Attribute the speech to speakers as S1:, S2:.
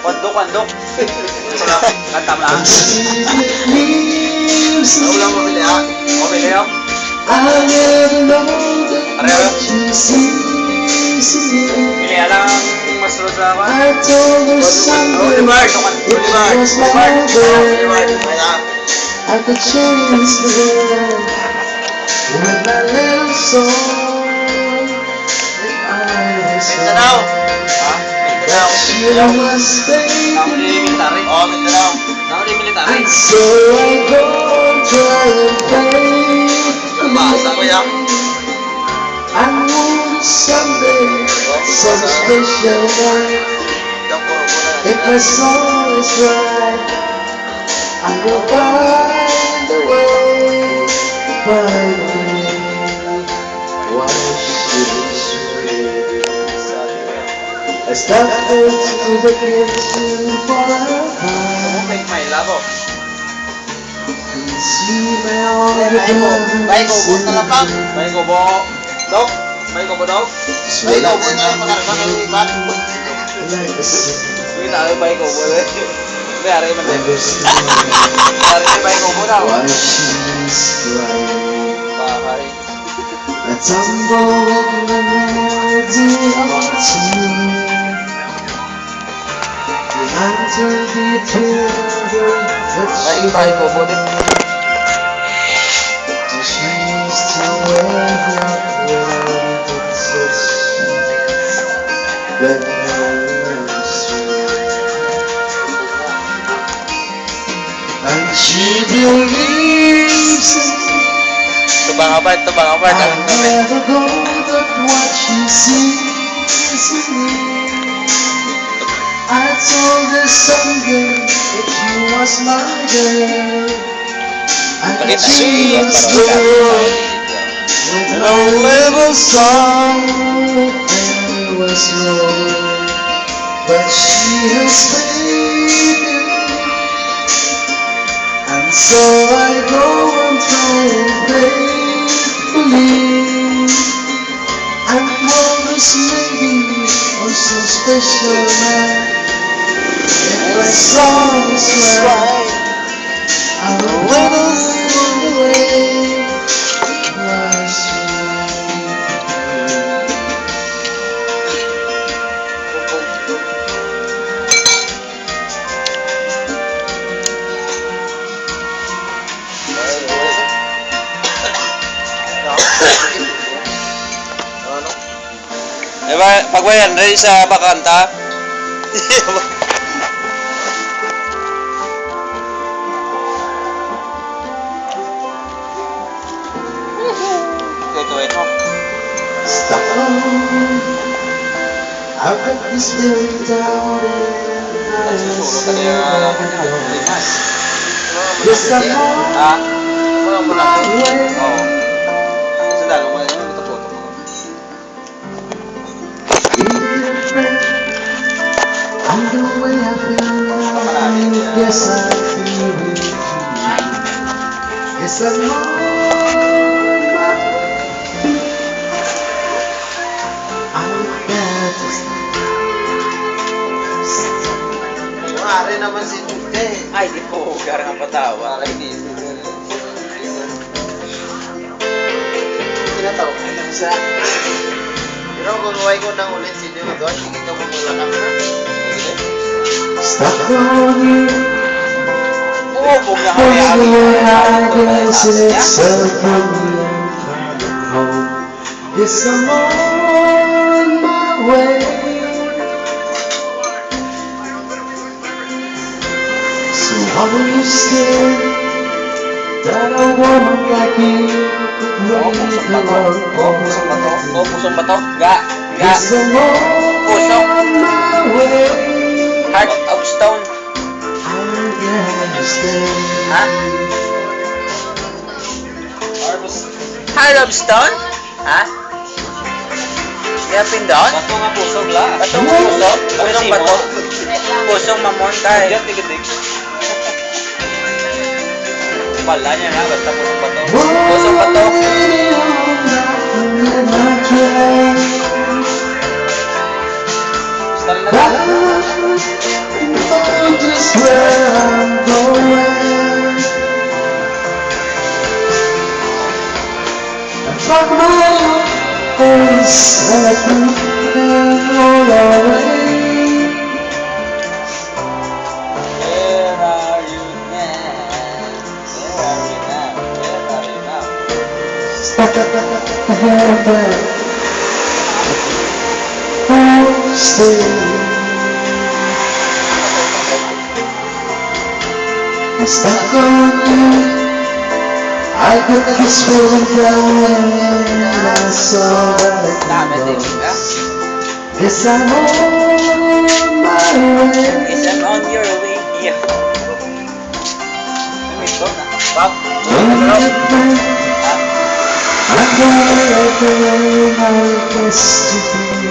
S1: Kondok. Kanta mo lang.
S2: Ulang mabili ha.
S1: Mabili ako.
S2: Pareho.
S1: Bili lang masulod sa ako.
S2: Boulevard.
S3: I could change the world with my little song. If I was
S2: Mindanao. Ha? Mindanao.
S3: you was baby,
S1: Military.
S2: Oh, Mindanao.
S1: Nakuli military.
S3: and so I go try and play.
S2: Basa ko yan.
S3: I know someday, some special night, if my soul is right, I will find a way, find a way. Why should it sweet? I stepped into the kitchen for a while.
S1: Make my labo.
S3: See my own
S2: Baik ko, bus na lang pa.
S1: May ko bo. Dok. May ko bo dok.
S2: Baik ko, bus na lang pa.
S3: like a sea.
S1: Hindi tayo may ko bo. May ari man din. Ari may ko bo daw.
S3: Why she's crying?
S1: Bakari.
S3: I tumble in the melody of tune. The answer between
S1: May tayo ko bo din.
S3: she used to wear her princess, but now and she believes
S1: Tubang apart.
S3: I'll never go, but what she sees in me. I told her someday if she was my girl, I could change the world with no little song and was wrong. But she has faded, and so I go and try and believe I'm always maybe on some special night. If my song is right, I will little away. Why should
S1: Diba, pagwayan, ready sa bakanta? Ito.
S3: stop on? I've got this very down and I
S1: Sulo ka niya.
S3: Yes, I'm
S1: Ha?
S3: on
S1: Wala
S3: my
S1: mo
S3: way.
S1: Oo. Kasi lalo mo yun, ito po.
S3: And the way I feel now, yes I feel it too. Yes I'm on my way. I'm glad to
S2: Maaari naman si Jude.
S1: Ay, di po. Garang ang patawa. Ay, di.
S2: Tinataw ko lang siya. Pero kung huwag ko nang ulit si Jude, hindi ka mamulakan na.
S3: stuck on you.
S1: Oo, kung
S3: For the
S1: nakayari.
S3: way I guess it's a coming home. Yes I'm on my way. So how will you stay? That a woman like you could
S1: Oo,
S3: make
S1: pusong
S3: the
S1: bato.
S3: world
S1: Oo, pusong bato. Oo, pusong bato. Ga.
S3: Yes I'm on my way.
S1: Heart of stone.
S3: I'm gonna stay.
S1: Ha? Heart of stone? Ha? Yapin doon? Bato nga pusong la. Bato nga pusong? Pusong bato? Pusong mamon kay. Wala niya nga, basta pusong bato. Pusong bato. Basta rin na
S3: know just where I'm going. I fuck my face and I put them all away.
S1: Where are you now? Where are you now? Where are you now?
S3: Stuck at the heaven. Oh, stay. I'm stuck on you. I got this feeling down and I saw that I
S1: Dami
S3: can
S1: din
S3: go.
S1: ka.
S3: Yes, I'm on my way.
S1: Is that on your way? Yeah. Ito na. Bob.
S3: On the plane,
S1: Ha?
S3: I'm gonna let the rain I request to be.